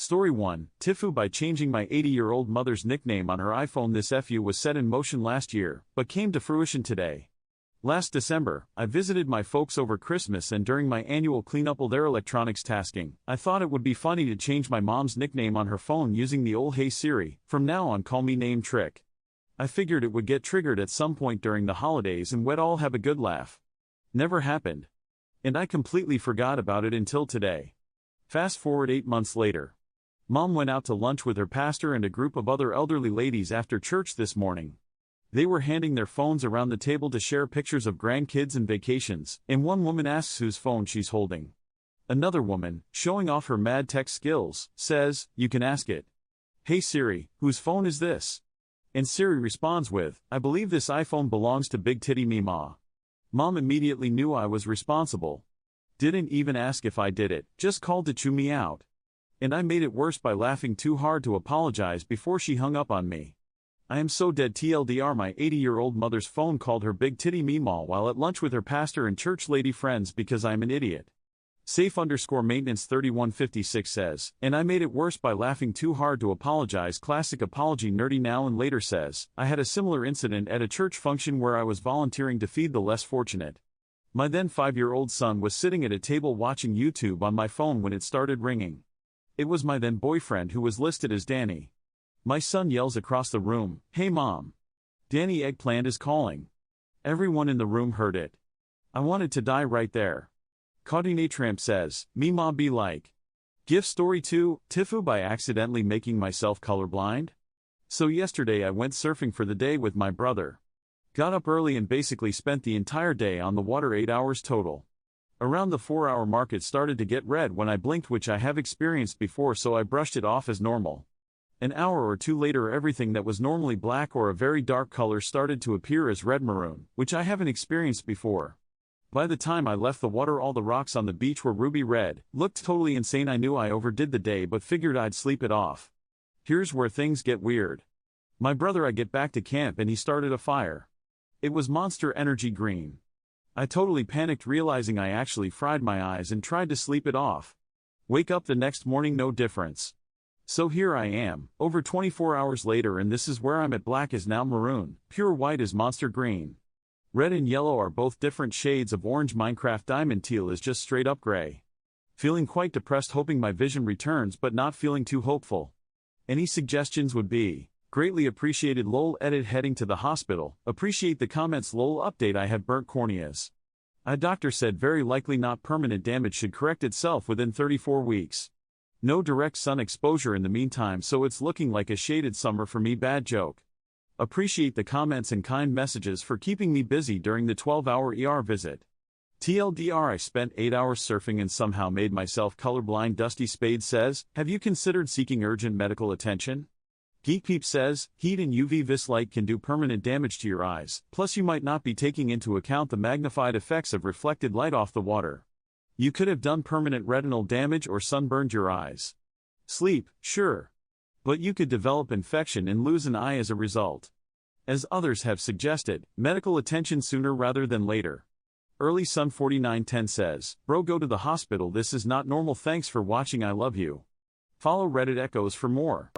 Story 1, TIFU. By changing my 80-year-old mother's nickname on her iPhone. This FU was set in motion last year, but came to fruition today. Last December, I visited my folks over Christmas, and during my annual cleanup of their electronics tasking, I thought it would be funny to change my mom's nickname on her phone using the old "Hey Siri, from now on call me" name trick. I figured it would get triggered at some point during the holidays and we'd all have a good laugh. Never happened. And I completely forgot about it until today. Fast forward 8 months later. Mom went out to lunch with her pastor and a group of other elderly ladies after church this morning. They were handing their phones around the table to share pictures of grandkids and vacations, and one woman asks whose phone she's holding. Another woman, showing off her mad tech skills, says, "You can ask it. Hey Siri, whose phone is this?" And Siri responds with, "I believe this iPhone belongs to Big Titty Me Ma." Mom immediately knew I was responsible. Didn't even ask if I did it, just called to chew me out. And I made it worse by laughing too hard to apologize before she hung up on me. I am so dead. TLDR, my 80-year-old mother's phone called her Big Titty Meemaw while at lunch with her pastor and church lady friends because I'm an idiot. Safe_maintenance 3156 says, and I made it worse by laughing too hard to apologize. Classic apology nerdy now and later says, I had a similar incident at a church function where I was volunteering to feed the less fortunate. My then 5-year-old son was sitting at a table watching YouTube on my phone when it started ringing. It was my then boyfriend, who was listed as Danny. My son yells across the room, "Hey Mom! Danny Eggplant is calling." Everyone in the room heard it. I wanted to die right there. Cardinatramp says, "Me ma be like." Gift story 2, TIFU. By accidentally making myself colorblind. So yesterday I went surfing for the day with my brother. Got up early and basically spent the entire day on the water, 8 hours total. Around the 4-hour mark it started to get red when I blinked, which I have experienced before, so I brushed it off as normal. An hour or two later everything that was normally black or a very dark color started to appear as redmaroon, which I haven't experienced before. By the time I left the water all the rocks on the beach were ruby red. Looked totally insane. I knew I overdid the day but figured I'd sleep it off. Here's where things get weird. My brother, I get back to camp and he started a fire. It was Monster Energy green. I totally panicked, realizing I actually fried my eyes, and tried to sleep it off. Wake up the next morning, no difference. So here I am, over 24 hours later, and this is where I'm at. Black is now maroon, pure white is monster green. Red and yellow are both different shades of orange. Minecraft Diamond Teal is just straight up gray. Feeling quite depressed, hoping my vision returns but not feeling too hopeful. Any suggestions would be greatly appreciated. Lol. Edit. Heading to the hospital. Appreciate the comments. Lol. Update. I have burnt corneas. A doctor said very likely not permanent damage, should correct itself within 34 weeks. No direct sun exposure in the meantime, so it's looking like a shaded summer for me. Bad joke. Appreciate the comments and kind messages for keeping me busy during the 12-hour ER visit. TLDR, I spent 8 hours surfing and somehow made myself colorblind. Dusty Spade says, have you considered seeking urgent medical attention? Geek Peep says, heat and UV vis light can do permanent damage to your eyes, plus you might not be taking into account the magnified effects of reflected light off the water. You could have done permanent retinal damage or sunburned your eyes. Sleep, sure. But you could develop infection and lose an eye as a result. As others have suggested, medical attention sooner rather than later. Early Sun 4910 says, bro, go to the hospital, this is not normal. Thanks for watching, I love you. Follow Reddit Echoes for more.